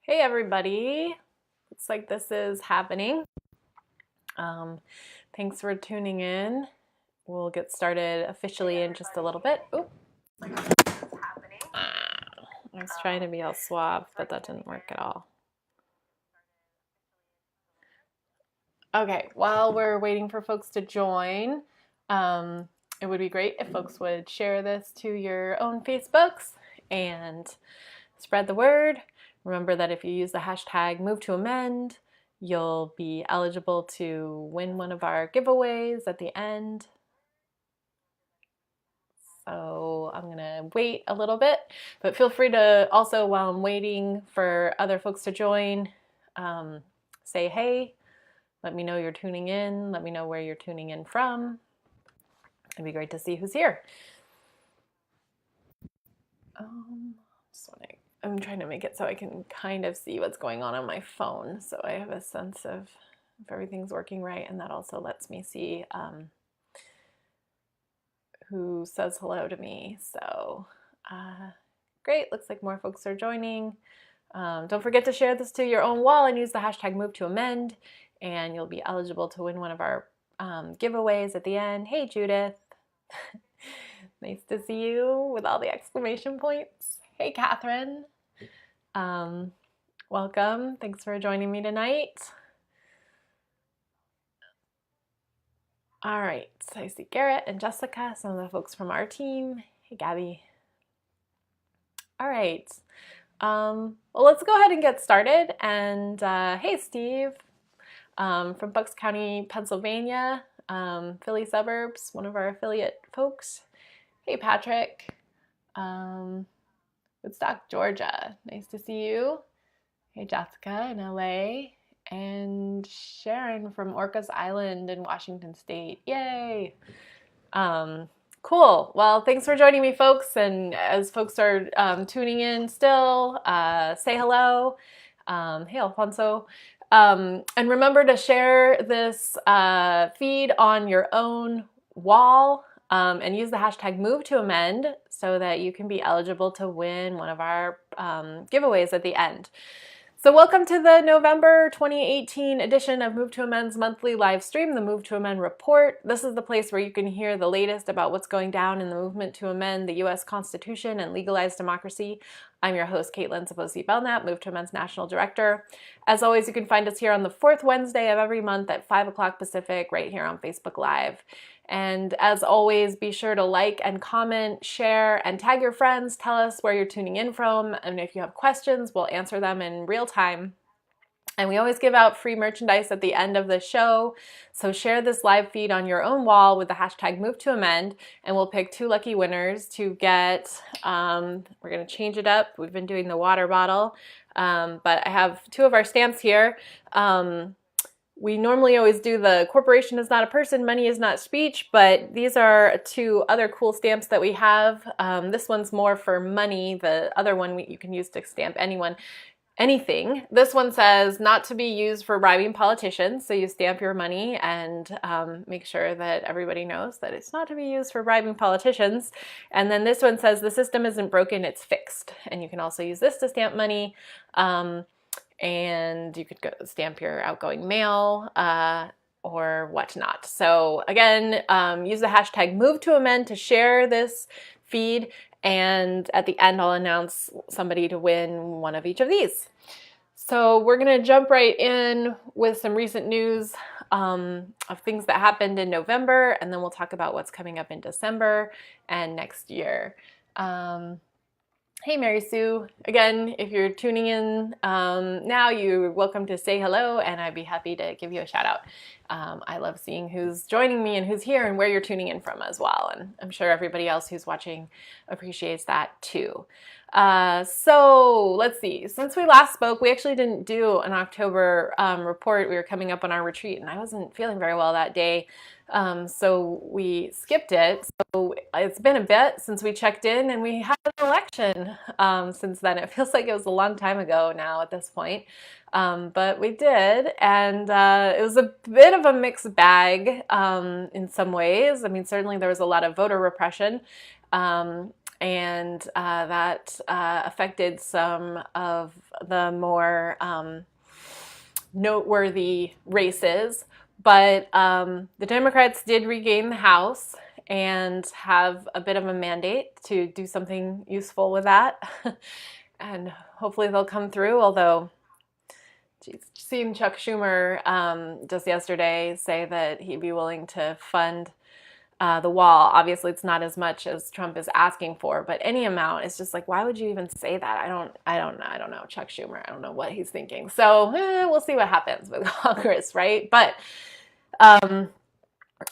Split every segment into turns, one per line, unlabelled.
Hey everybody, looks like this is happening. Thanks for tuning in. We'll get started officially in just a little bit. Oop. I was trying to be all suave, but that didn't work at all. Okay, while we're waiting for folks to join, it would be great if folks would share this to your own Facebooks and spread the word. Remember that if you use the hashtag #MoveToAmend, you'll be eligible to win one of our giveaways at the end. So I'm gonna wait a little bit, but feel free to also, while I'm waiting for other folks to join, say hey, let me know you're tuning in, let me know where you're tuning in from. It'd be great to see who's here. I'm trying to make it so I can kind of see what's going on my phone, so I have a sense of if everything's working right, and that also lets me see who says hello to me. So great, looks like more folks are joining. Don't forget to share this to your own wall and use the hashtag #MoveToAmend, and you'll be eligible to win one of our giveaways at the end. Hey Judith, nice to see you with all the exclamation points. Hey Catherine, welcome, thanks for joining me tonight. All right, so I see Garrett and Jessica, some of the folks from our team. Hey Gabby. All right, well, let's go ahead and get started. And hey Steve, from Bucks County, Pennsylvania, Philly suburbs, one of our affiliate folks. Hey Patrick, Woodstock, Georgia, nice to see you. Hey Jessica in LA, and Sharon from Orcas Island in Washington State. Yay! Cool. Well, thanks for joining me, folks. And as folks are tuning in still, say hello. Hey, Alfonso. And remember to share this feed on your own wall and use the hashtag #MoveToAmend so that you can be eligible to win one of our giveaways at the end. So welcome to the November 2018 edition of Move to Amend's monthly live stream, the Move to Amend Report. This is the place where you can hear the latest about what's going down in the movement to amend the U.S. Constitution and legalize democracy. I'm your host, Caitlin Saposi Belknap, Move to Amend's National Director. As always, you can find us here on the fourth Wednesday of every month at 5 o'clock Pacific, right here on Facebook Live. And as always, be sure to like and comment, share, and tag your friends. Tell us where you're tuning in from. And if you have questions, we'll answer them in real time. And we always give out free merchandise at the end of the show. So share this live feed on your own wall with the hashtag #MoveToAmend, and we'll pick 2 lucky winners to get, we're going to change it up. We've been doing the water bottle, but I have 2 of our stamps here. We normally always do the corporation is not a person, money is not speech, but these are 2 other cool stamps that we have. This one's more for money. The other one you can use to stamp anything. This one says not to be used for bribing politicians. So you stamp your money and make sure that everybody knows that it's not to be used for bribing politicians. And then this one says the system isn't broken, it's fixed. And you can also use this to stamp money. And you could go stamp your outgoing mail or whatnot. So again, use the hashtag #MoveToAmend to share this feed, and at the end I'll announce somebody to win one of each of these. So we're going to jump right in with some recent news of things that happened in November, and then we'll talk about what's coming up in December and next year. Hey Mary Sue, again, if you're tuning in now, you're welcome to say hello, and I'd be happy to give you a shout out. I love seeing who's joining me and who's here and where you're tuning in from as well, and I'm sure everybody else who's watching appreciates that too. So let's see, since we last spoke, we actually didn't do an October report. We were coming up on our retreat and I wasn't feeling very well that day. So we skipped it. So it's been a bit since we checked in, and we had an election since then. It feels like it was a long time ago now at this point. But we did, and it was a bit of a mixed bag in some ways. I mean, certainly there was a lot of voter repression. and that affected some of the more noteworthy races. But the Democrats did regain the House and have a bit of a mandate to do something useful with that. And hopefully they'll come through, although, geez, seeing Chuck Schumer just yesterday say that he'd be willing to fund the wall. Obviously, it's not as much as Trump is asking for, but any amount is just like, why would you even say that? I don't know, Chuck Schumer. I don't know what he's thinking. So we'll see what happens with Congress, right? But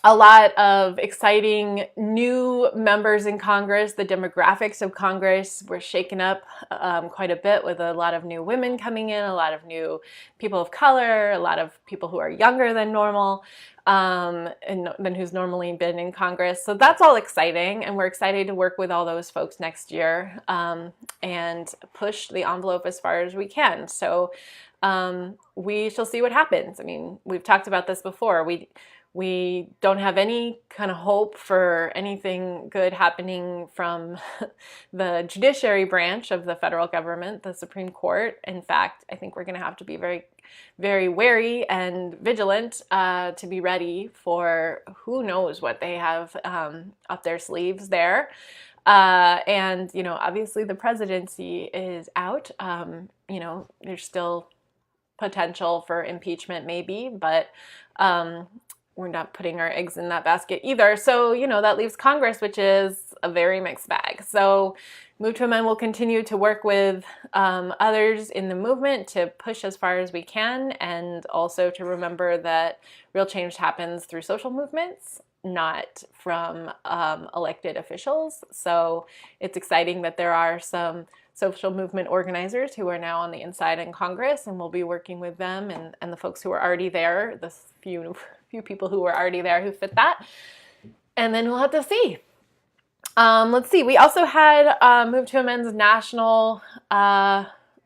a lot of exciting new members in Congress. The demographics of Congress were shaken up quite a bit, with a lot of new women coming in, a lot of new people of color, a lot of people who are younger than normal, and than who's normally been in Congress. So that's all exciting, and we're excited to work with all those folks next year and push the envelope as far as we can. So we shall see what happens. I mean, we've talked about this before. We don't have any kind of hope for anything good happening from the judiciary branch of the federal government, the Supreme Court. In fact, I think we're going to have to be very, very wary and vigilant to be ready for who knows what they have up their sleeves there. And, you know, obviously the presidency is out. You know, there's still potential for impeachment maybe, but we're not putting our eggs in that basket either. So, you know, that leaves Congress, which is a very mixed bag. So Move to Amend will continue to work with others in the movement to push as far as we can, and also to remember that real change happens through social movements, not from elected officials. So it's exciting that there are some social movement organizers who are now on the inside in Congress, and we'll be working with them and the folks who are already there, the few people who were already there who fit that. And then we'll have to see. Let's see. We also had Move to Amend's national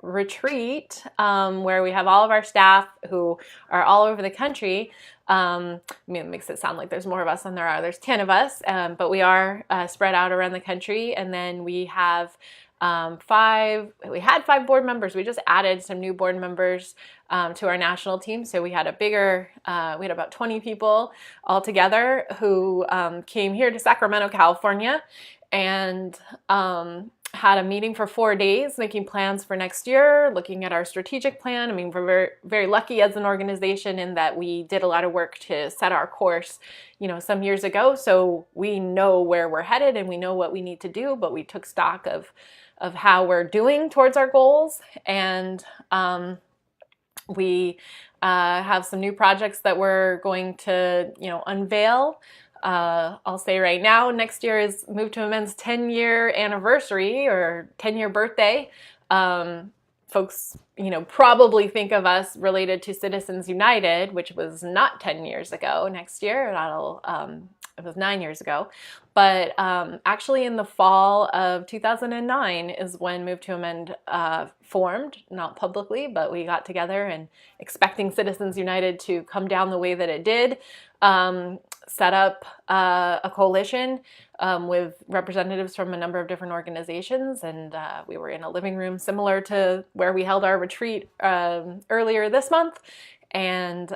retreat where we have all of our staff who are all over the country. I mean, it makes it sound like there's more of us than there are. There's 10 of us, but we are spread out around the country. And then we have we had 5 board members. We just added some new board members to our national team. So we had we had about 20 people all together who came here to Sacramento, California, and had a meeting for 4 days, making plans for next year, looking at our strategic plan. I mean, we're very, very lucky as an organization in that we did a lot of work to set our course, you know, some years ago. So we know where we're headed and we know what we need to do, but we took stock of how we're doing towards our goals. And we have some new projects that we're going to, you know, unveil. I'll say right now, next year is Move to Amend's 10-year anniversary or 10-year birthday. Folks, you know, probably think of us related to Citizens United, which was not 10 years ago. Next year, it was 9 years ago. But actually in the fall of 2009 is when Move to Amend formed, not publicly, but we got together and expecting Citizens United to come down the way that it did, set up a coalition with representatives from a number of different organizations, and we were in a living room similar to where we held our retreat earlier this month, and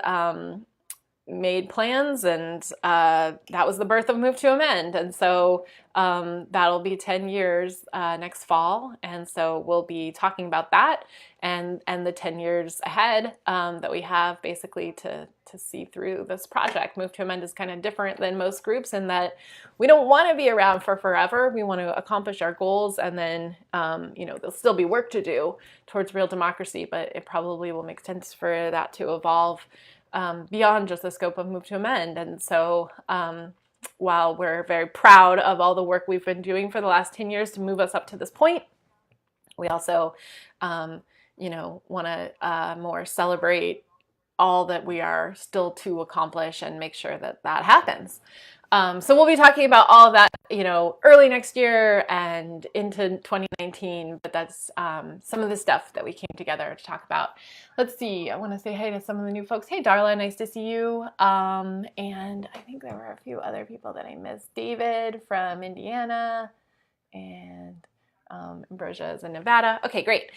made plans, and that was the birth of Move to Amend. And so that'll be 10 years next fall, and so we'll be talking about that and the 10 years ahead that we have basically to see through this project. Move to Amend is kind of different than most groups in that we don't want to be around for forever. We want to accomplish our goals, and then you know, there'll still be work to do towards real democracy, but it probably will make sense for that to evolve beyond just the scope of Move to Amend. And so while we're very proud of all the work we've been doing for the last 10 years to move us up to this point, we also, you know, want to more celebrate all that we are still to accomplish and make sure that that happens. So we'll be talking about all of that, you know, early next year and into 2019, but that's some of the stuff that we came together to talk about. Let's see, I want to say hey to some of the new folks. Hey, Darla, nice to see you. And I think there were a few other people that I missed. David from Indiana, and Ambrosia is in Nevada. Okay, great.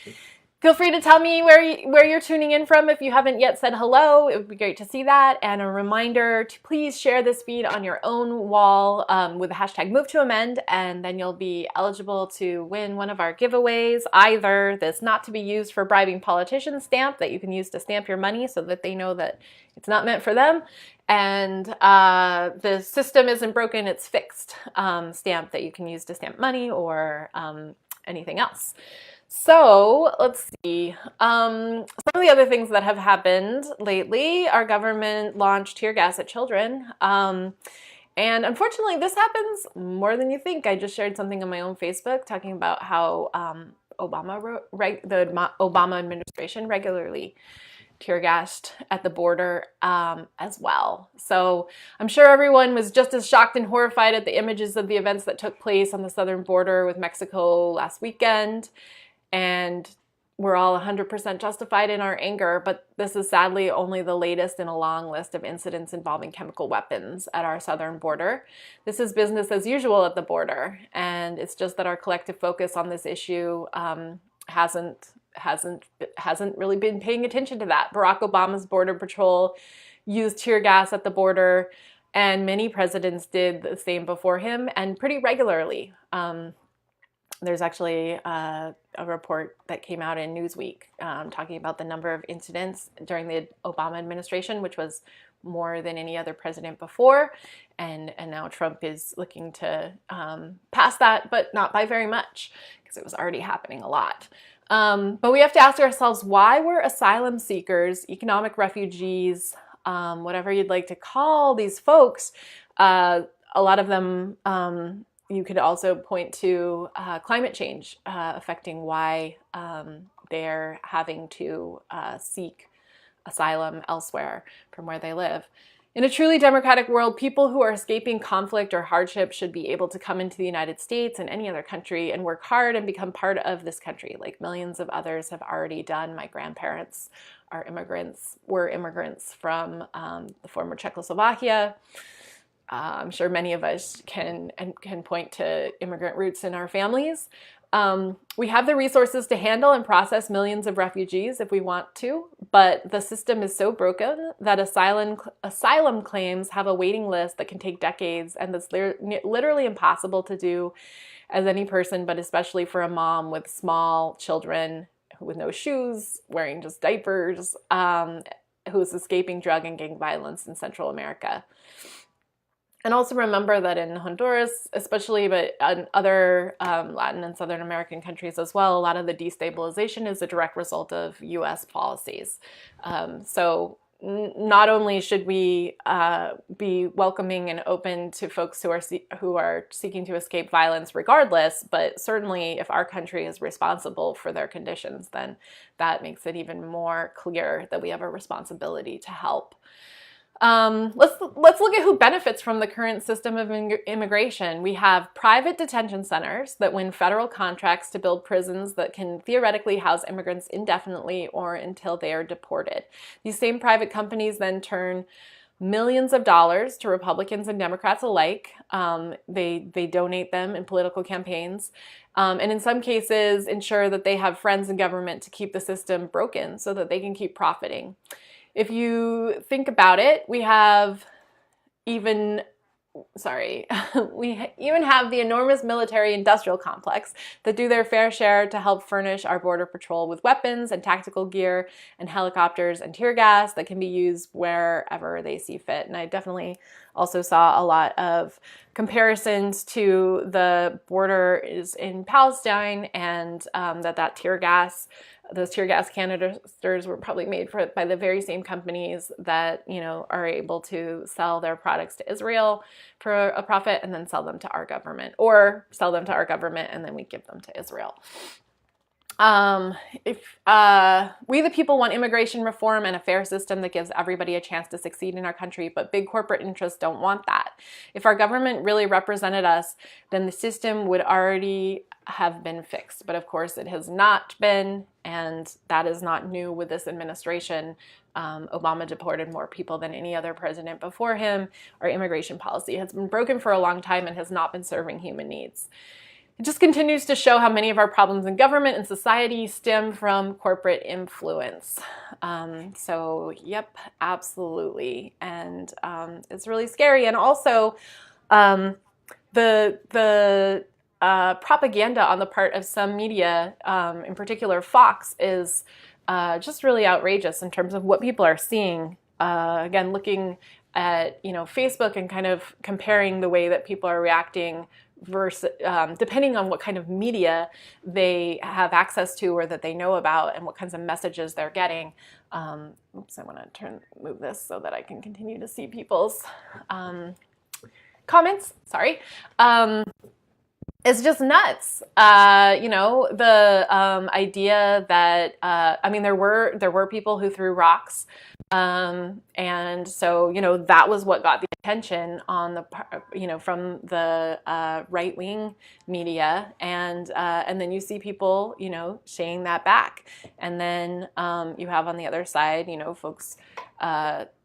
Feel free to tell me where you're tuning in from if you haven't yet said hello. It would be great to see that. And a reminder to please share this feed on your own wall with the hashtag #MoveToAmend, and then you'll be eligible to win one of our giveaways, either this not to be used for bribing politicians stamp that you can use to stamp your money so that they know that it's not meant for them, and the system isn't broken, it's fixed stamp that you can use to stamp money or anything else. So let's see. Some of the other things that have happened lately, our government launched tear gas at children. And unfortunately, this happens more than you think. I just shared something on my own Facebook talking about how the Obama administration regularly tear gassed at the border as well. So I'm sure everyone was just as shocked and horrified at the images of the events that took place on the southern border with Mexico last weekend. And we're all 100% justified in our anger, but this is sadly only the latest in a long list of incidents involving chemical weapons at our southern border. This is business as usual at the border, and it's just that our collective focus on this issue hasn't really been paying attention to that. Barack Obama's Border Patrol used tear gas at the border, and many presidents did the same before him, and pretty regularly. There's actually a report that came out in Newsweek talking about the number of incidents during the Obama administration, which was more than any other president before. And now Trump is looking to pass that, but not by very much, because it was already happening a lot. But we have to ask ourselves, why were asylum seekers, economic refugees, whatever you'd like to call these folks, a lot of them you could also point to climate change affecting why they're having to seek asylum elsewhere from where they live. In a truly democratic world, people who are escaping conflict or hardship should be able to come into the United States and any other country and work hard and become part of this country, like millions of others have already done. My grandparents were immigrants from the former Czechoslovakia. I'm sure many of us can point to immigrant roots in our families. We have the resources to handle and process millions of refugees if we want to, but the system is so broken that asylum claims have a waiting list that can take decades, and that's literally impossible to do as any person, but especially for a mom with small children with no shoes, wearing just diapers, who's escaping drug and gang violence in Central America. And also remember that in Honduras, especially, but in other Latin and Southern American countries as well, a lot of the destabilization is a direct result of U.S. policies. So not only should we be welcoming and open to folks who are seeking to escape violence regardless, but certainly if our country is responsible for their conditions, then that makes it even more clear that we have a responsibility to help. Let's look at who benefits from the current system of immigration. We have private detention centers that win federal contracts to build prisons that can theoretically house immigrants indefinitely or until they are deported. These same private companies then turn millions of dollars to Republicans and Democrats alike. They donate them in political campaigns, and in some cases ensure that they have friends in government to keep the system broken so that they can keep profiting. If you think about it, we even have the enormous military-industrial complex that do their fair share to help furnish our Border Patrol with weapons and tactical gear and helicopters and tear gas that can be used wherever they see fit. And I definitely also saw a lot of comparisons to the borders in Palestine, and those tear gas canisters were probably made by the very same companies that, are able to sell their products to Israel for a profit and then sell them to our government, or sell them to our government and then we give them to Israel. If we the people want immigration reform and a fair system that gives everybody a chance to succeed in our country, but big corporate interests don't want that. If our government really represented us, then the system would already have been fixed. But of course it has not been, and that is not new with this administration. Obama deported more people than any other president before him. Our immigration policy has been broken for a long time and has not been serving human needs. it just continues to show how many of our problems in government and society stem from corporate influence. So, yep, absolutely. And it's really scary. And also, the propaganda on the part of some media, in particular Fox, is just really outrageous in terms of what people are seeing. Again, looking at Facebook and kind of comparing the way that people are reacting versus depending on what kind of media they have access to or that they know about and what kinds of messages they're getting. Oops, I want to move this so that I can continue to see people's comments. Sorry. It's just nuts. The idea that I mean, there were people who threw rocks, and so that was what got the attention on the from the right wing media, and then you see people saying that back, and then you have on the other side folks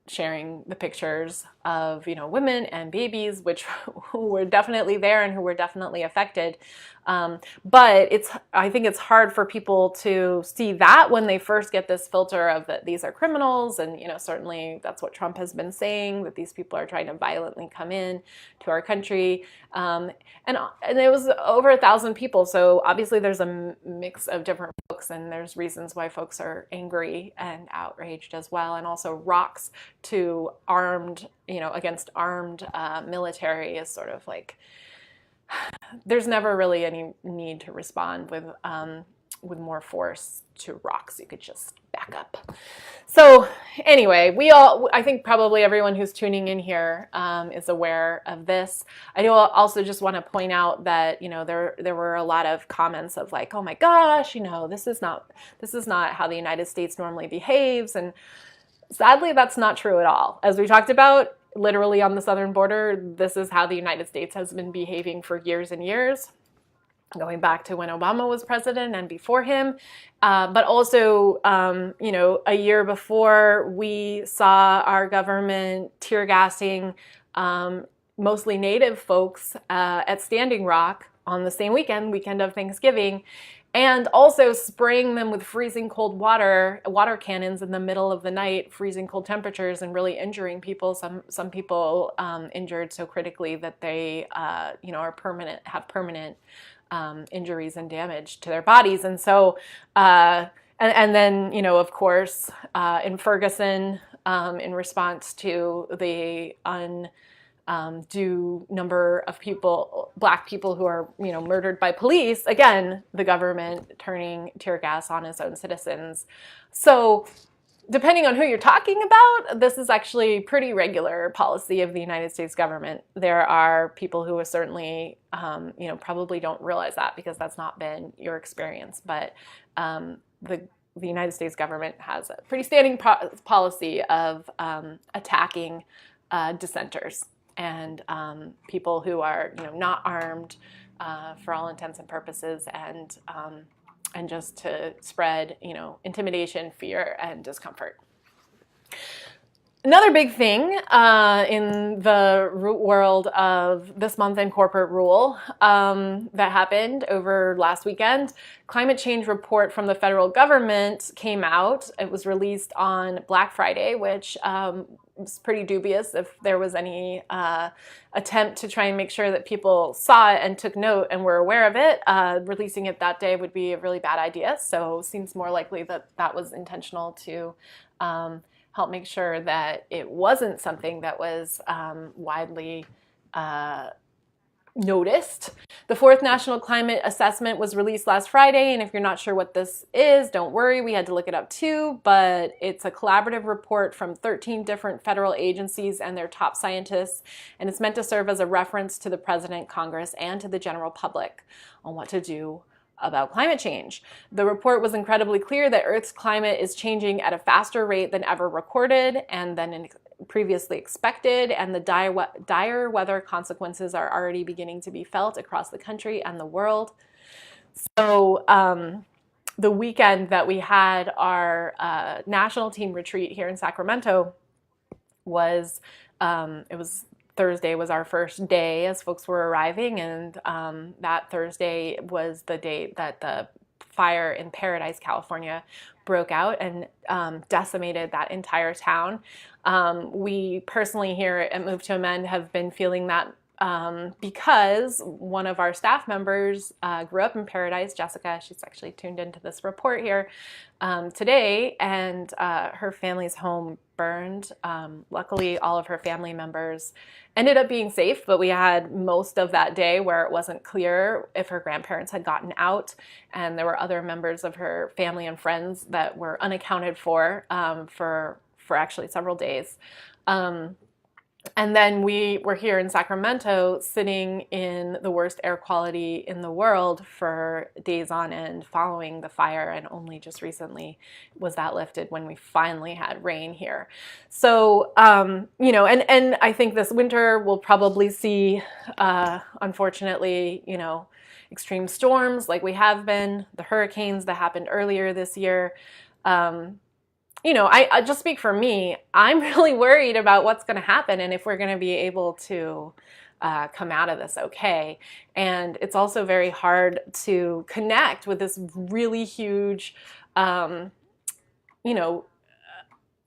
sharing the pictures of women and babies, which who were definitely there and who were definitely affected. But I think it's hard for people to see that when they first get this filter of that these are criminals, and certainly that's what Trump has been saying, that these people are trying to violently come in to our country. And it was over 1,000 people, so obviously there's a mix of different folks, and there's reasons why folks are angry and outraged as well, and also rocks to armed, against armed military is sort of like, there's never really any need to respond with more force to rocks. You could just back up. So anyway, I think probably everyone who's tuning in here is aware of this. I do also just want to point out that there were a lot of comments of like, oh my gosh, this is not how the United States normally behaves, and sadly that's not true at all. As we talked about, literally on the southern border, this is how the United States has been behaving for years and years, going back to when Obama was president and before him. But also, a year before, we saw our government tear gassing mostly Native folks at Standing Rock on the same weekend of Thanksgiving, and also spraying them with freezing cold water cannons in the middle of the night, freezing cold temperatures, and really injuring people. Some people injured so critically that they have permanent injuries and damage to their bodies. And so and then of course in Ferguson, in response to the due number of black people who are, murdered by police, again, the government turning tear gas on its own citizens. So depending on who you're talking about, this is actually pretty regular policy of the United States government. There are people who are certainly, probably don't realize that because that's not been your experience. But the United States government has a pretty standing policy of attacking dissenters and people who are not armed for all intents and purposes, and just to spread intimidation, fear, and discomfort. Another big thing in the world of this month in corporate rule that happened over last weekend, climate change report from the federal government came out. It was released on Black Friday, which was pretty dubious if there was any attempt to try and make sure that people saw it and took note and were aware of it. Releasing it that day would be a really bad idea. So it seems more likely that that was intentional to help make sure that it wasn't something that was widely noticed. The fourth National Climate Assessment was released last Friday, and if you're not sure what this is, don't worry, we had to look it up too, but it's a collaborative report from 13 different federal agencies and their top scientists, and it's meant to serve as a reference to the President, Congress, and to the general public on what to do about climate change. The report was incredibly clear that Earth's climate is changing at a faster rate than ever recorded and than previously expected, and the dire weather consequences are already beginning to be felt across the country and the world. So the weekend that we had our national team retreat here in Sacramento was it was Thursday was our first day as folks were arriving, and that Thursday was the day that the fire in Paradise, California broke out and decimated that entire town. We personally here at Move to Amend have been feeling that because one of our staff members grew up in Paradise, Jessica. She's actually tuned into this report here today, and her family's home burned. Luckily, all of her family members ended up being safe, but we had most of that day where it wasn't clear if her grandparents had gotten out, and there were other members of her family and friends that were unaccounted for actually several days. And then we were here in Sacramento sitting in the worst air quality in the world for days on end following the fire, and only just recently was that lifted when we finally had rain here. So, you know, and I think this winter we'll probably see, unfortunately, you know, extreme storms like we have been, the hurricanes that happened earlier this year. You know, I just speak for me. I'm really worried about what's going to happen and if we're going to be able to come out of this okay. And it's also very hard to connect with this really huge, you know,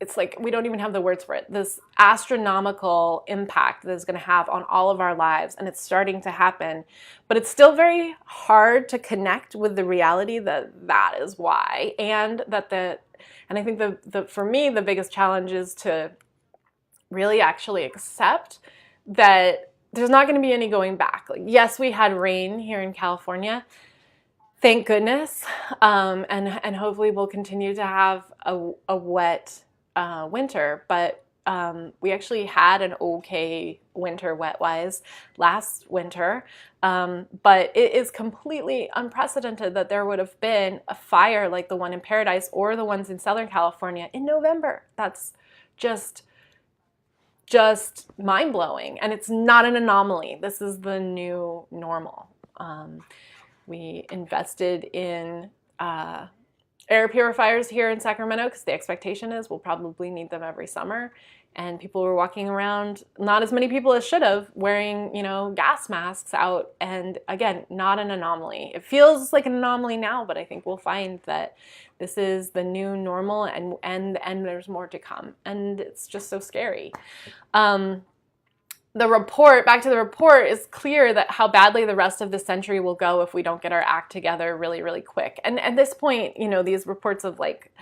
it's like we don't even have the words for it, this astronomical impact that is going to have on all of our lives, and it's starting to happen. But it's still very hard to connect with the reality that that is why, and that and I think for me, the biggest challenge is to really actually accept that there's not going to be any going back. Like, yes, we had rain here in California, thank goodness, and hopefully we'll continue to have a wet winter, but we actually had an okay winter wet-wise last winter, but it is completely unprecedented that there would have been a fire like the one in Paradise or the ones in Southern California in November. That's just mind-blowing, and it's not an anomaly. This is the new normal. We invested in air purifiers here in Sacramento because the expectation is we'll probably need them every summer. And people were walking around, not as many people as should have, wearing, you know, gas masks out. And again, not an anomaly. It feels like an anomaly now, but I think we'll find that this is the new normal, and there's more to come. And it's just so scary. The report, back to the report, is clear that how badly the rest of the century will go if we don't get our act together really, really quick. And at this point, you know, these reports of like,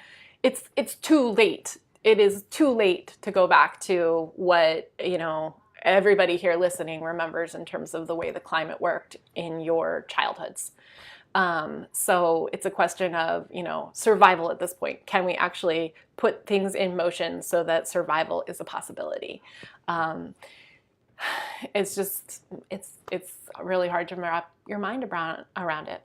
it's too late. It is too late to go back to what, you know, everybody here listening remembers in terms of the way the climate worked in your childhoods. So it's a question of, you know, survival at this point. Can we actually put things in motion so that survival is a possibility? It's just, it's really hard to wrap your mind around it.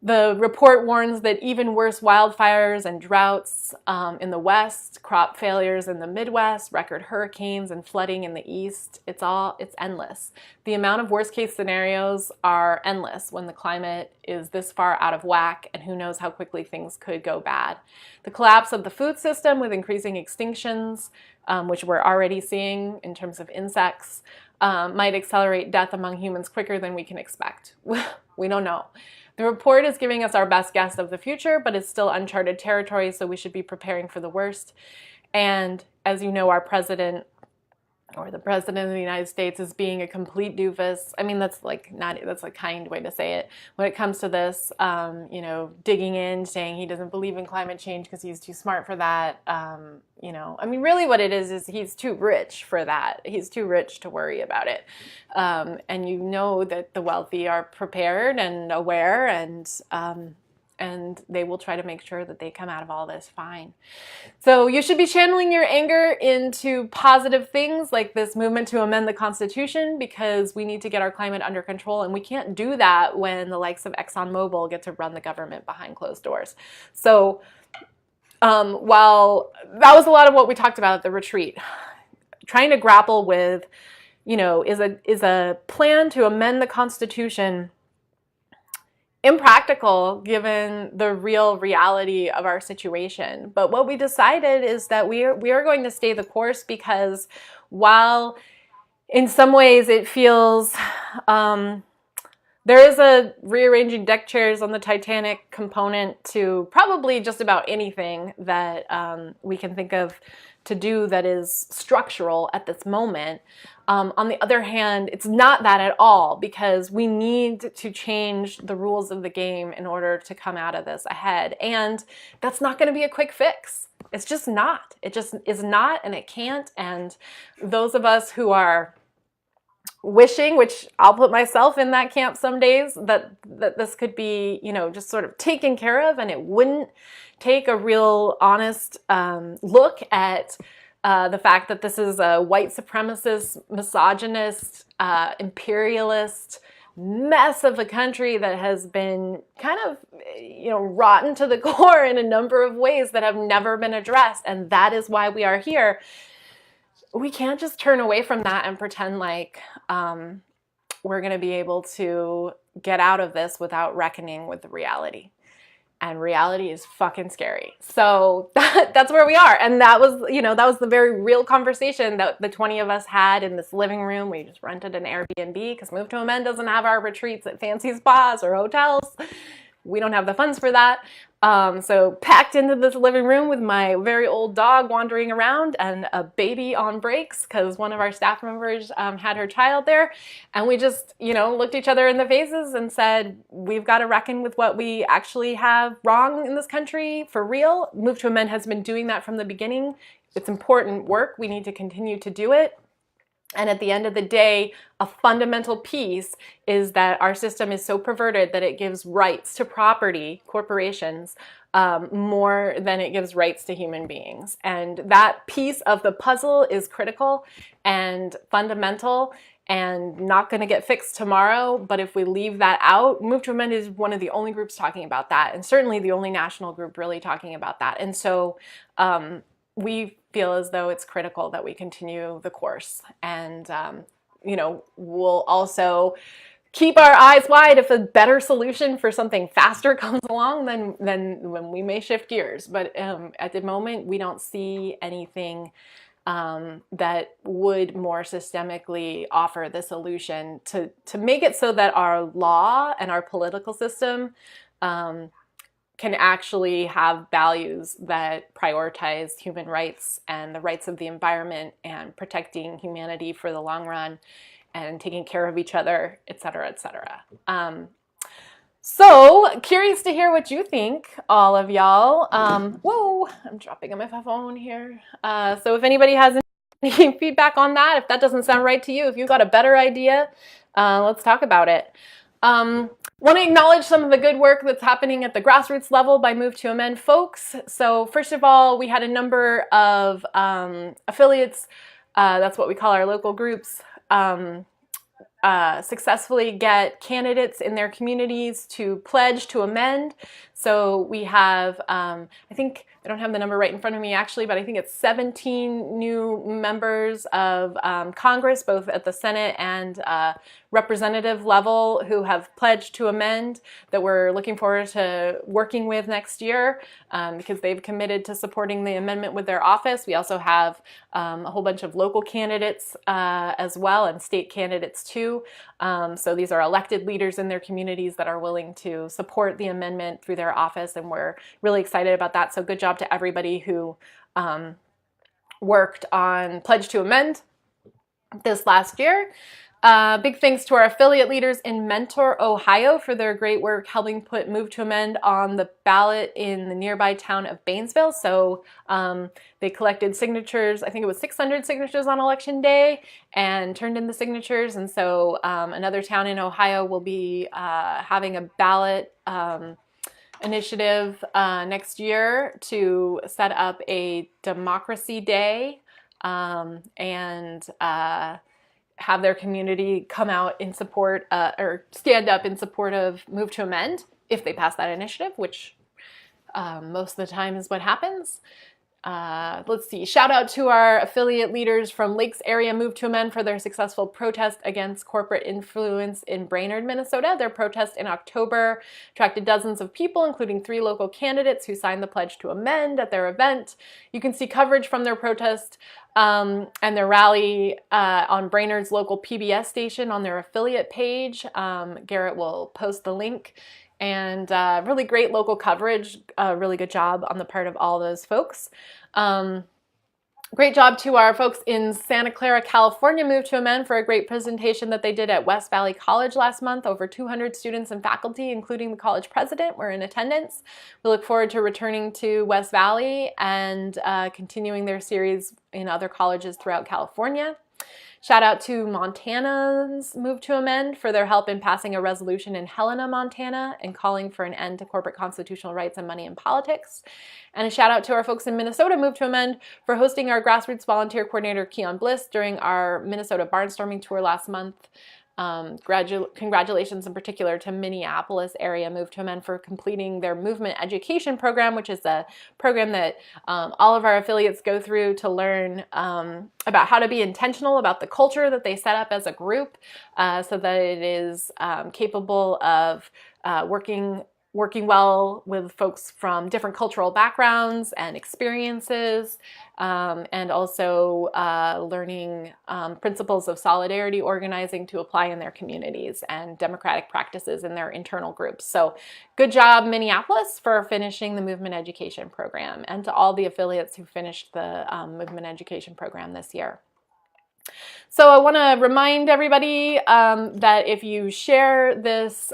The report warns that even worse wildfires and droughts in the West, crop failures in the Midwest, record hurricanes and flooding in the East, it's endless. The amount of worst case scenarios are endless when the climate is this far out of whack, and who knows how quickly things could go bad. The collapse of the food system with increasing extinctions, which we're already seeing in terms of insects, might accelerate death among humans quicker than we can expect. We don't know. The report is giving us our best guess of the future, but it's still uncharted territory, so we should be preparing for the worst. And as you know, our president, or the president of the United States, is being a complete doofus. I mean, that's a kind way to say it. When it comes to this, you know, digging in, saying he doesn't believe in climate change because he's too smart for that. You know, I mean, really what it is he's too rich for that. He's too rich to worry about it. And you know that the wealthy are prepared and aware, and they will try to make sure that they come out of all this fine. So you should be channeling your anger into positive things like this movement to amend the Constitution, because we need to get our climate under control, and we can't do that when the likes of ExxonMobil get to run the government behind closed doors. So while that was a lot of what we talked about at the retreat, trying to grapple with, you know, is a plan to amend the Constitution impractical given the real reality of our situation. But what we decided is that we are going to stay the course, because while in some ways it feels, there is a rearranging deck chairs on the Titanic component to probably just about anything that we can think of to do that is structural at this moment. On the other hand, it's not that at all, because we need to change the rules of the game in order to come out of this ahead. And that's not going to be a quick fix. It's just not. It just is not, and it can't. And those of us who are wishing, which I'll put myself in that camp some days, that this could be, you know, just sort of taken care of, and it wouldn't take a real honest look at the fact that this is a white supremacist, misogynist, imperialist mess of a country that has been kind of, you know, rotten to the core in a number of ways that have never been addressed. And that is why we are here. We can't just turn away from that and pretend like we're going to be able to get out of this without reckoning with the reality. And reality is fucking scary. So that's where we are. And that was, you know, that was the very real conversation that the 20 of us had in this living room. We just rented an Airbnb because Move to Amend doesn't have our retreats at fancy spas or hotels. We don't have the funds for that. So packed into this living room with my very old dog wandering around and a baby on breaks because one of our staff members had her child there. And we just, you know, looked each other in the faces and said, we've got to reckon with what we actually have wrong in this country for real. Move to Amend has been doing that from the beginning. It's important work. We need to continue to do it. And at the end of the day, a fundamental piece is that our system is so perverted that it gives rights to property, corporations, more than it gives rights to human beings. And that piece of the puzzle is critical and fundamental and not going to get fixed tomorrow. But if we leave that out, Move to Amend is one of the only groups talking about that, and certainly the only national group really talking about that. And so we feel as though it's critical that we continue the course. And, you know, we'll also keep our eyes wide if a better solution for something faster comes along, then when we may shift gears. But at the moment, we don't see anything that would more systemically offer the solution to make it so that our law and our political system can actually have values that prioritize human rights and the rights of the environment and protecting humanity for the long run and taking care of each other, et cetera, et cetera. So curious to hear what you think, all of y'all. Whoa, I'm dropping on my phone here. So if anybody has any feedback on that, if that doesn't sound right to you, if you've got a better idea, let's talk about it. Want to acknowledge some of the good work that's happening at the grassroots level by Move to Amend folks. So first of all, we had a number of affiliates, that's what we call our local groups, successfully get candidates in their communities to pledge to amend. So we have, I think, I don't have the number right in front of me actually, but I think it's 17 new members of Congress, both at the Senate and representative level, who have pledged to amend, that we're looking forward to working with next year because they've committed to supporting the amendment with their office. We also have a whole bunch of local candidates as well, and state candidates too. So these are elected leaders in their communities that are willing to support the amendment through their office, and we're really excited about that. So good job to everybody who worked on Pledge to Amend this last year. Big thanks to our affiliate leaders in Mentor, Ohio for their great work helping put Move to Amend on the ballot in the nearby town of Baynesville. So they collected signatures, I think it was 600 signatures on election day, and turned in the signatures. And so another town in Ohio will be having a ballot initiative next year to set up a democracy day and have their community come out in support or stand up in support of Move to Amend if they pass that initiative, which most of the time is what happens. let's see, shout out to our affiliate leaders from Lakes Area Move to Amend for their successful protest against corporate influence in Brainerd, Minnesota. Their protest in October attracted dozens of people, including 3 local candidates who signed the pledge to amend at their event. You can see coverage from their protest and their rally on Brainerd's local PBS station on their affiliate page. Garrett will post the link. And really great local coverage, really good job on the part of all those folks. Great job to our folks in Santa Clara, California, Move to Amend for a great presentation that they did at West Valley College last month. Over 200 students and faculty, including the college president, were in attendance. We look forward to returning to West Valley and continuing their series in other colleges throughout California. Shout out to Montana's Move to Amend for their help in passing a resolution in Helena, Montana, and calling for an end to corporate constitutional rights and money in politics. And a shout out to our folks in Minnesota, Move to Amend, for hosting our grassroots volunteer coordinator, Keon Bliss, during our Minnesota Barnstorming Tour last month. Congratulations in particular to Minneapolis area Move to Amend for completing their movement education program, which is a program that all of our affiliates go through to learn about how to be intentional about the culture that they set up as a group so that it is capable of working well with folks from different cultural backgrounds and experiences, and also learning principles of solidarity organizing to apply in their communities and democratic practices in their internal groups. So good job, Minneapolis, for finishing the movement education program, and to all the affiliates who finished the movement education program this year. So I want to remind everybody that if you share this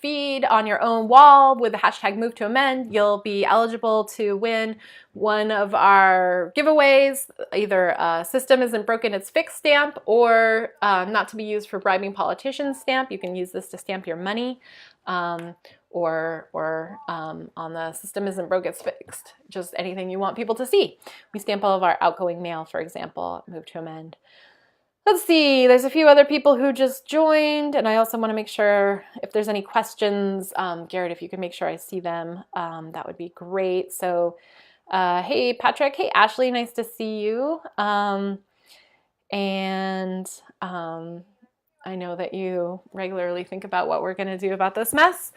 feed on your own wall with the hashtag Move to Amend, you'll be eligible to win one of our giveaways, either System Isn't Broken, It's Fixed stamp, or Not to Be Used for Bribing Politicians stamp. You can use this to stamp your money, or on the System Isn't Broke, It's Fixed, just anything you want people to see. We stamp all of our outgoing mail, for example, Move to Amend. Let's see, there's a few other people who just joined, and I also want to make sure if there's any questions, Garrett, if you can make sure I see them, that would be great. So, hey, Patrick, hey, Ashley, nice to see you. And I know that you regularly think about what we're going to do about this mess.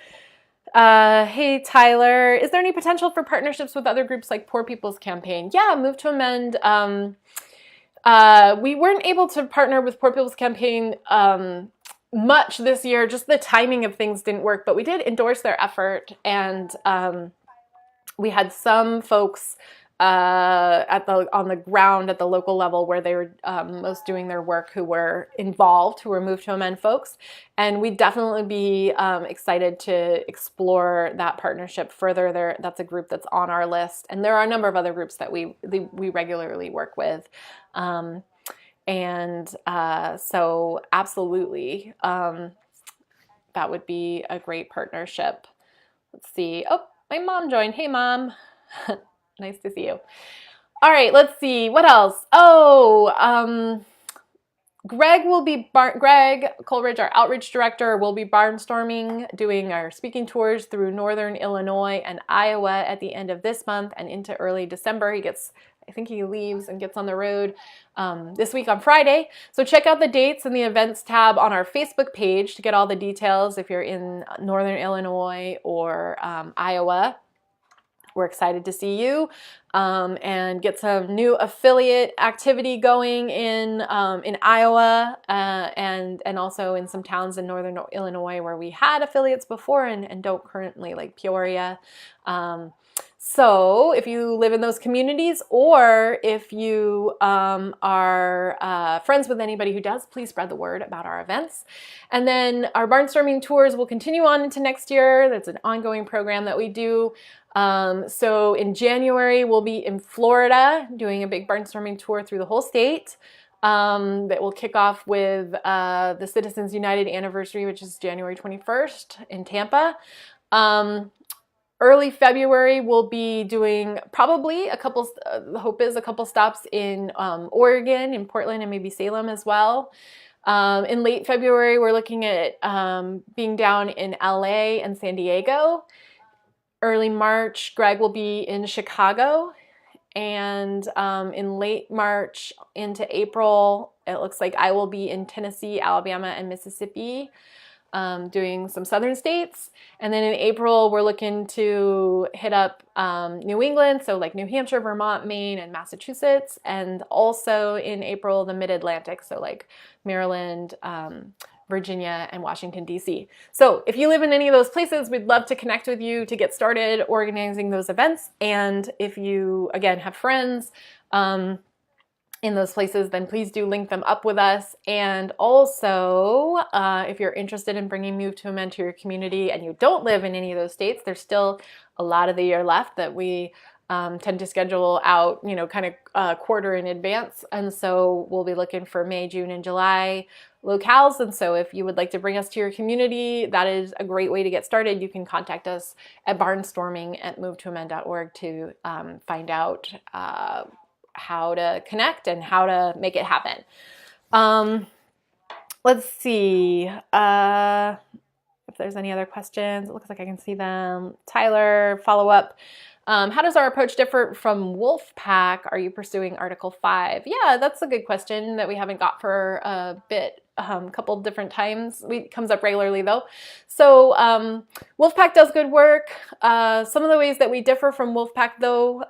Hey, Tyler, is there any potential for partnerships with other groups like Poor People's Campaign? Yeah, Move to Amend. We weren't able to partner with Poor People's Campaign much this year. Just the timing of things didn't work, but we did endorse their effort, and we had some folks on the ground at the local level where they were most doing their work who were involved, who were Move to Amend folks, and we'd definitely be excited to explore that partnership further. That's a group that's on our list, and there are a number of other groups that we regularly work with. So absolutely, that would be a great partnership. Let's see. Oh, my mom joined. Hey, Mom. Nice to see you. All right, let's see. What else? Oh, Greg Coleridge, our outreach director, will be barnstorming, doing our speaking tours through Northern Illinois and Iowa at the end of this month and into early December. I think he leaves and gets on the road this week on Friday. So check out the dates in the events tab on our Facebook page to get all the details if you're in Northern Illinois or Iowa. We're excited to see you and get some new affiliate activity going in Iowa and also in some towns in Northern Illinois where we had affiliates before and don't currently, like Peoria. So if you live in those communities, or if you are friends with anybody who does, please spread the word about our events. And then our Barnstorming Tours will continue on into next year. That's an ongoing program that we do. So in January, we'll be in Florida doing a big Barnstorming Tour through the whole state. That will kick off with the Citizens United anniversary, which is January 21st in Tampa. Early February, we'll be doing probably the hope is a couple stops in Oregon, in Portland, and maybe Salem as well. In late February, we're looking at being down in LA and San Diego. Early March, Greg will be in Chicago. And in late March into April, it looks like I will be in Tennessee, Alabama, and Mississippi, doing some southern states. And then in April, we're looking to hit up New England, so like New Hampshire, Vermont, Maine, and Massachusetts. And also in April, the Mid-Atlantic, so like Maryland, Virginia, and Washington, D.C. So if you live in any of those places, we'd love to connect with you to get started organizing those events. And if you, again, have friends in those places, then please do link them up with us. And also, if you're interested in bringing Move to Amend to your community and you don't live in any of those states, there's still a lot of the year left that we tend to schedule out, you know, kind of a quarter in advance. And so we'll be looking for May, June, and July locales. And so if you would like to bring us to your community, that is a great way to get started. You can contact us at barnstorming@movetoamend.org to find out how to connect and how to make it happen. Let's see if there's any other questions. It looks like I can see them. Tyler, follow up. How does our approach differ from Wolfpack? Are you pursuing Article 5? Yeah, that's a good question that we haven't got for a bit, couple different times. It comes up regularly though. So Wolfpack does good work. Some of the ways that we differ from Wolfpack though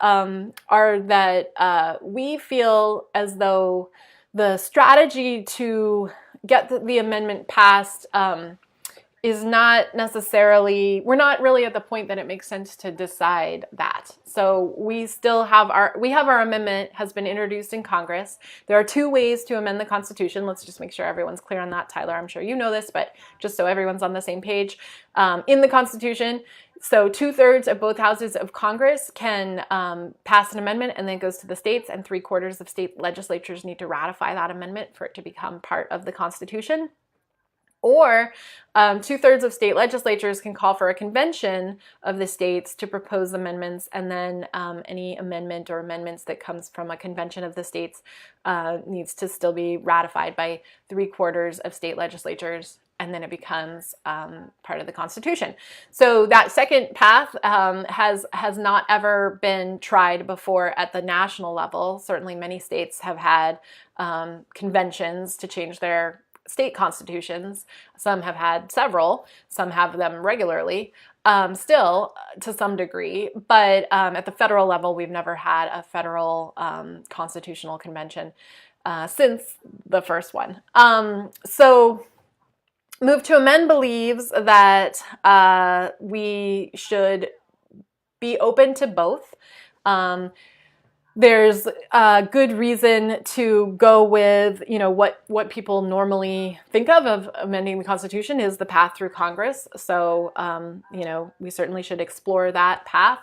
are that we feel as though the strategy to get the amendment passed is not necessarily, we're not really at the point that it makes sense to decide that. So we still have our amendment has been introduced in Congress. There are two ways to amend the Constitution. Let's just make sure everyone's clear on that. Tyler, I'm sure you know this, but just so everyone's on the same page. In the Constitution, so 2/3 of both houses of Congress can pass an amendment, and then it goes to the states, and 3/4 of state legislatures need to ratify that amendment for it to become part of the Constitution. Or 2/3 of state legislatures can call for a convention of the states to propose amendments, and then any amendment or amendments that comes from a convention of the states needs to still be ratified by 3/4 of state legislatures, and then it becomes part of the Constitution. So that second path has not ever been tried before at the national level. Certainly many states have had conventions to change their state constitutions. Some have had several, some have them regularly, still to some degree, but at the federal level, we've never had a federal constitutional convention since the first one. So Move to Amend believes that we should be open to both. There's a good reason to go with, you know, what people normally think of amending the Constitution is the path through Congress. So, you know, we certainly should explore that path.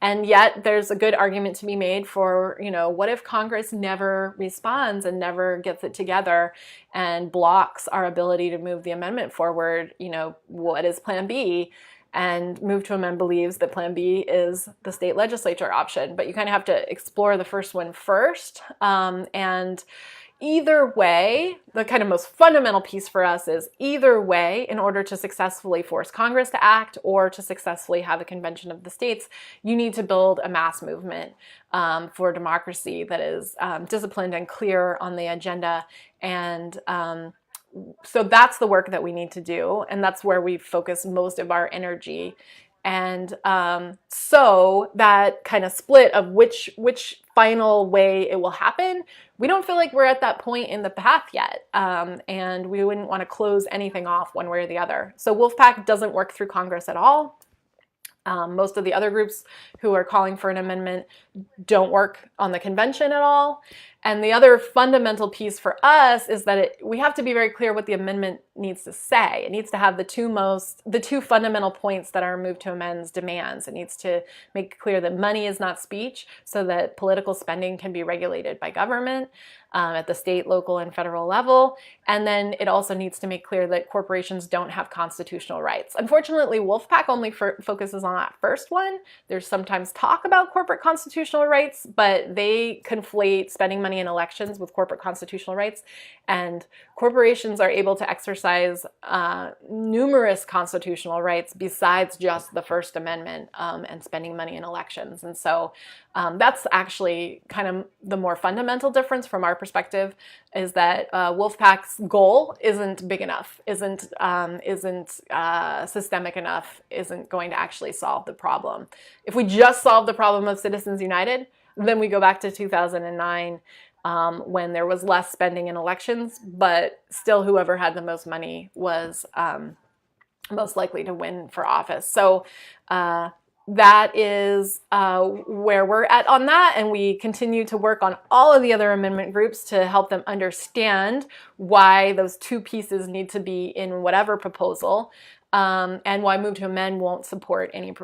And yet there's a good argument to be made for, you know, what if Congress never responds and never gets it together and blocks our ability to move the amendment forward? You know, what is Plan B? And Move to Amend believes that Plan B is the state legislature option, but you kind of have to explore the first one first. And either way, the kind of most fundamental piece for us is either way, in order to successfully force Congress to act or to successfully have a convention of the states, you need to build a mass movement for democracy that is disciplined and clear on the agenda. And so that's the work that we need to do, and that's where we focus most of our energy. And so that kind of split of which final way it will happen, we don't feel like we're at that point in the path yet, and we wouldn't want to close anything off one way or the other. So Wolfpack doesn't work through Congress at all. Most of the other groups who are calling for an amendment don't work on the convention at all. And the other fundamental piece for us is that we have to be very clear what the amendment needs to say. It needs to have the two fundamental points that our Move to Amend's demands. It needs to make clear that money is not speech, so that political spending can be regulated by government. at the state, local, and federal level. And then it also needs to make clear that corporations don't have constitutional rights. Unfortunately, Wolfpack only focuses on that first one. There's sometimes talk about corporate constitutional rights, but they conflate spending money in elections with corporate constitutional rights. And corporations are able to exercise numerous constitutional rights besides just the First Amendment and spending money in elections. And so that's actually kind of the more fundamental difference from our perspective, is that Wolfpack's goal isn't big enough, isn't systemic enough, isn't going to actually solve the problem. If we just solve the problem of Citizens United, then we go back to 2009 when there was less spending in elections, but still whoever had the most money was most likely to win for office. So that is where we're at on that, and we continue to work on all of the other amendment groups to help them understand why those two pieces need to be in whatever proposal, and why Move to Amend won't support any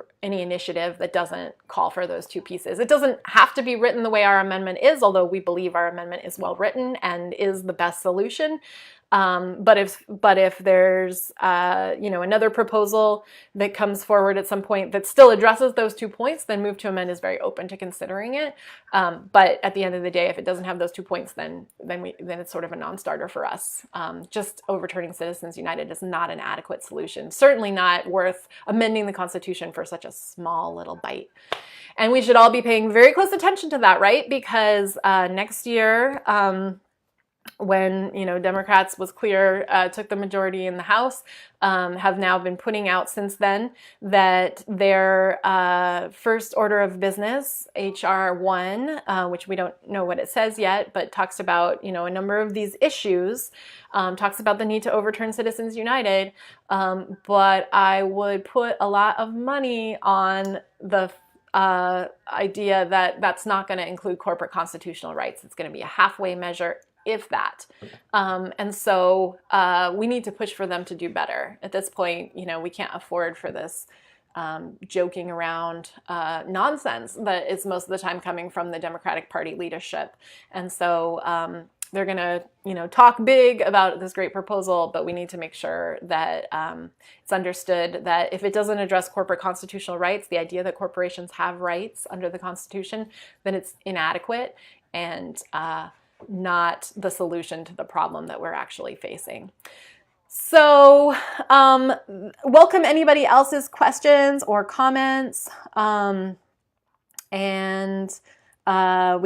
initiative that doesn't call for those two pieces. It doesn't have to be written the way our amendment is, although we believe our amendment is well written and is the best solution. But if there's another proposal that comes forward at some point that still addresses those 2 points, then Move to Amend is very open to considering it. But at the end of the day, if it doesn't have those 2 points, then it's sort of a non-starter for us. Just overturning Citizens United is not an adequate solution. Certainly not worth amending the Constitution for such a small little bite. And we should all be paying very close attention to that, right? Because next year, when Democrats was clear, took the majority in the House, have now been putting out since then that their first order of business, H.R. 1, which we don't know what it says yet, but talks about a number of these issues, talks about the need to overturn Citizens United, but I would put a lot of money on the idea that that's not going to include corporate constitutional rights. It's going to be a halfway measure, if that. And so we need to push for them to do better. At this point, we can't afford for this joking around nonsense that is most of the time coming from the Democratic Party leadership. And so they're going to, talk big about this great proposal, but we need to make sure that it's understood that if it doesn't address corporate constitutional rights, the idea that corporations have rights under the Constitution, then it's inadequate and not the solution to the problem that we're actually facing. So welcome anybody else's questions or comments. We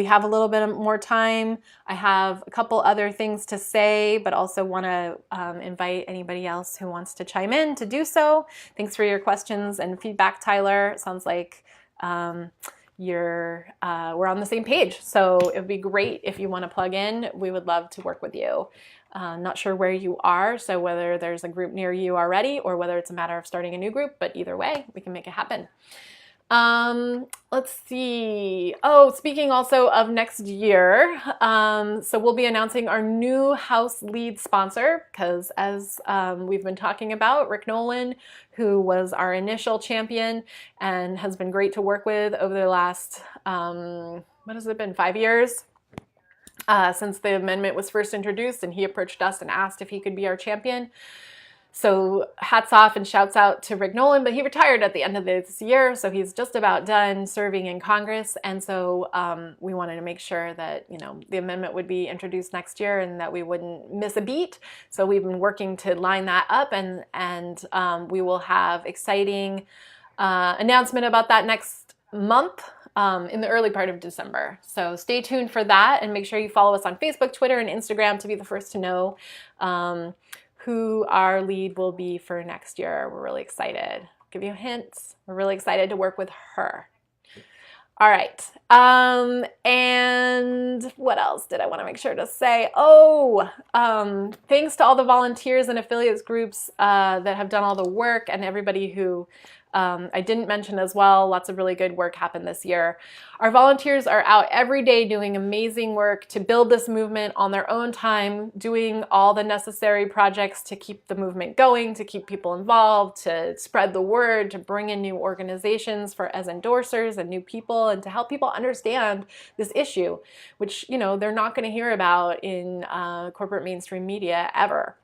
have a little bit more time. I have a couple other things to say, but also want to invite anybody else who wants to chime in to do so. Thanks for your questions and feedback, Tyler. It sounds like we're on the same page. So it would be great if you want to plug in. We would love to work with you. Not sure where you are, so whether there's a group near you already or whether it's a matter of starting a new group, but either way, we can make it happen. Let's see. Oh, speaking also of next year, so we'll be announcing our new House lead sponsor, because as we've been talking about, Rick Nolan, who was our initial champion and has been great to work with over the last, 5 years? Since the amendment was first introduced, and he approached us and asked if he could be our champion. So hats off and shouts out to Rick Nolan, but he retired at the end of this year, so he's just about done serving in Congress. And so we wanted to make sure that the amendment would be introduced next year and that we wouldn't miss a beat. So we've been working to line that up, and we will have exciting announcement about that next month. In the early part of December. So stay tuned for that, and make sure you follow us on Facebook, Twitter, and Instagram to be the first to know who our lead will be for next year. We're really excited. Give you hints. We're really excited to work with her. All right. And what else did I want to make sure to say? Thanks to all the volunteers and affiliates groups that have done all the work, and everybody who I didn't mention as well, lots of really good work happened this year. Our volunteers are out every day doing amazing work to build this movement on their own time, doing all the necessary projects to keep the movement going, to keep people involved, to spread the word, to bring in new organizations as endorsers and new people, and to help people understand this issue, which, you know, they're not going to hear about in corporate mainstream media ever.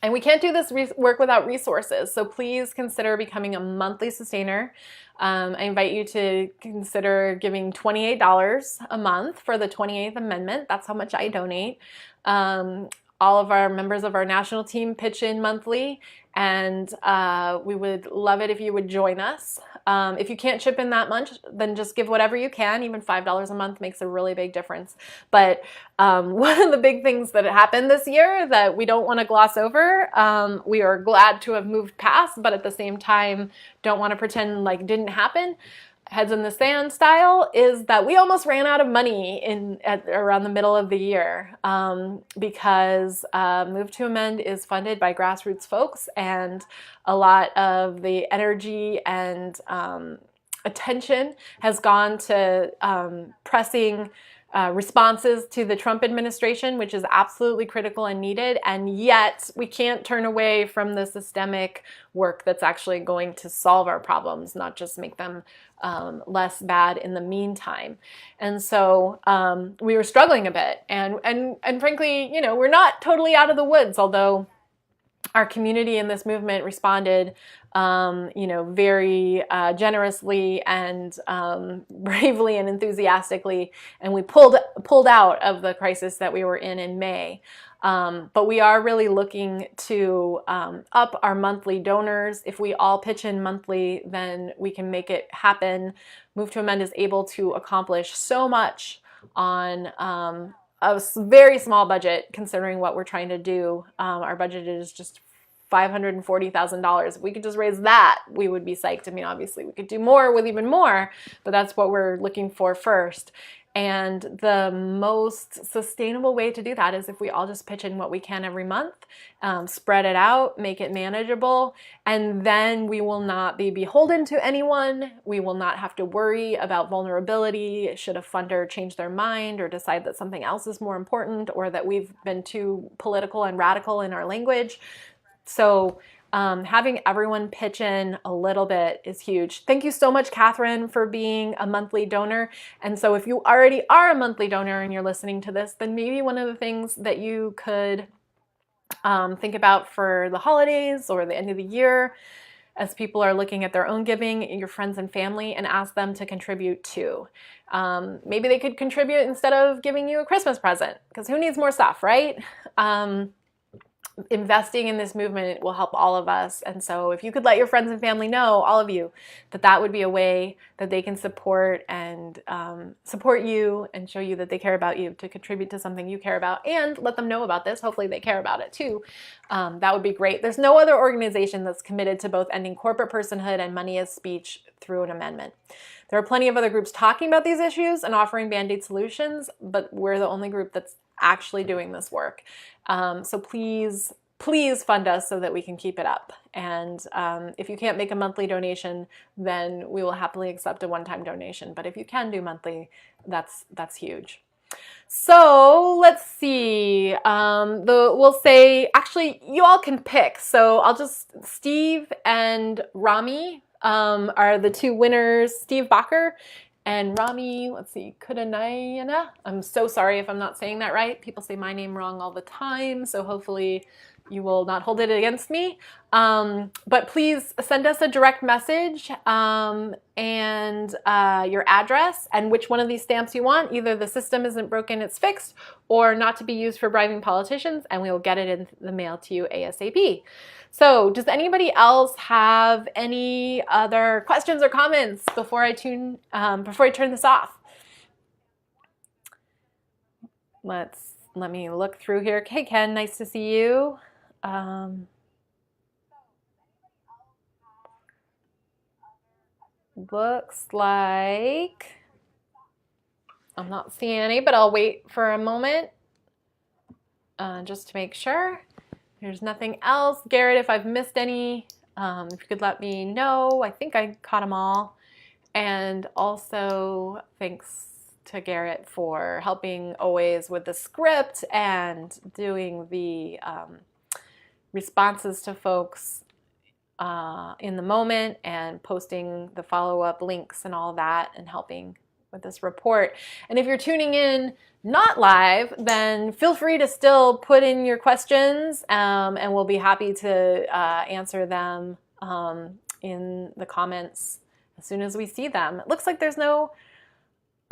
And we can't do this work without resources, so please consider becoming a monthly sustainer. I invite you to consider giving $28 a month for the 28th Amendment. That's how much I donate. All of our members of our national team pitch in monthly, and we would love it if you would join us. If you can't chip in that much, then just give whatever you can. Even $5 a month makes a really big difference. But one of the big things that happened this year that we don't want to gloss over, we are glad to have moved past, but at the same time don't want to pretend like it didn't happen, heads in the sand style, is that we almost ran out of money around the middle of the year because Move to Amend is funded by grassroots folks, and a lot of the energy and attention has gone to pressing responses to the Trump administration, which is absolutely critical and needed, and yet we can't turn away from the systemic work that's actually going to solve our problems, not just make them less bad in the meantime. And so we were struggling a bit, and frankly, you know, we're not totally out of the woods, although our community in this movement responded, you know, very generously and bravely and enthusiastically, and we pulled out of the crisis that we were in May. But we are really looking to up our monthly donors. If we all pitch in monthly, then we can make it happen. Move to Amend is able to accomplish so much on a very small budget, considering what we're trying to do. Our budget is just $540,000. If we could just raise that, we would be psyched. I mean, obviously we could do more with even more, but that's what we're looking for first. And the most sustainable way to do that is if we all just pitch in what we can every month, spread it out, make it manageable, and then we will not be beholden to anyone. We will not have to worry about vulnerability should a funder change their mind or decide that something else is more important, or that we've been too political and radical in our language. So having everyone pitch in a little bit is huge. Thank you so much, Catherine, for being a monthly donor. And so if you already are a monthly donor and you're listening to this, then maybe one of the things that you could think about for the holidays or the end of the year, as people are looking at their own giving, your friends and family, and ask them to contribute too. Maybe they could contribute instead of giving you a Christmas present, because who needs more stuff, right? Investing in this movement will help all of us. And so if you could let your friends and family know, all of you, that that would be a way that they can support and support you and show you that they care about you, to contribute to something you care about, and let them know about this. Hopefully they care about it too. That would be great. There's no other organization that's committed to both ending corporate personhood and money as speech through an amendment. There are plenty of other groups talking about these issues and offering Band-Aid solutions, but we're the only group that's actually doing this work. So please fund us so that we can keep it up. And if you can't make a monthly donation, then we will happily accept a one-time donation. But if you can do monthly, that's huge. So let's see. We'll say, actually, you all can pick. So Steve and Rami are the two winners. Steve Bacher and Rami, let's see, Kudanayana. I'm so sorry if I'm not saying that right. People say my name wrong all the time, so hopefully you will not hold it against me. But please send us a direct message and your address and which one of these stamps you want. Either the system isn't broken, it's fixed, or not to be used for bribing politicians, and we will get it in the mail to you ASAP. So does anybody else have any other questions or comments before I turn this off? Let me look through here. Okay, Ken, nice to see you. Looks like I'm not seeing any, but I'll wait for a moment just to make sure. There's nothing else. Garrett, if I've missed any, If you could let me know. I think I caught them all. And also thanks to Garrett for helping always with the script and doing the responses to folks in the moment and posting the follow-up links and all that and helping with this report. And if you're tuning in not live, then feel free to still put in your questions and we'll be happy to answer them in the comments as soon as we see them. It looks like there's no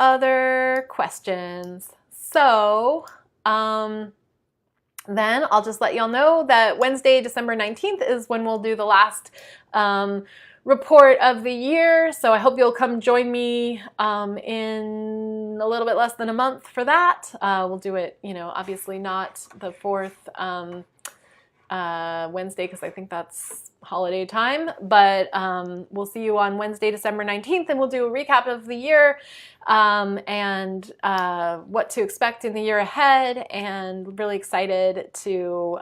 other questions. So then I'll just let y'all know that Wednesday, December 19th is when we'll do the last report of the year. So I hope you'll come join me in a little bit less than a month for that. We'll do it, you know, obviously not the fourth Wednesday because I think that's holiday time, but we'll see you on Wednesday, December 19th, and we'll do a recap of the year and what to expect in the year ahead, and really excited to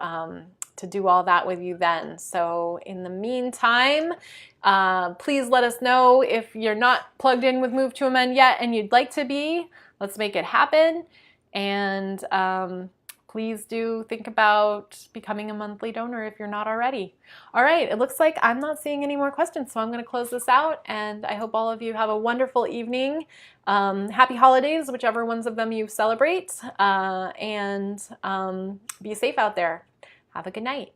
do all that with you then. So in the meantime, please let us know if you're not plugged in with Move to Amend yet and you'd like to be. Let's make it happen. And please do think about becoming a monthly donor if you're not already. All right, it looks like I'm not seeing any more questions, so I'm going to close this out, and I hope all of you have a wonderful evening. Happy holidays, whichever ones of them you celebrate, and be safe out there. Have a good night.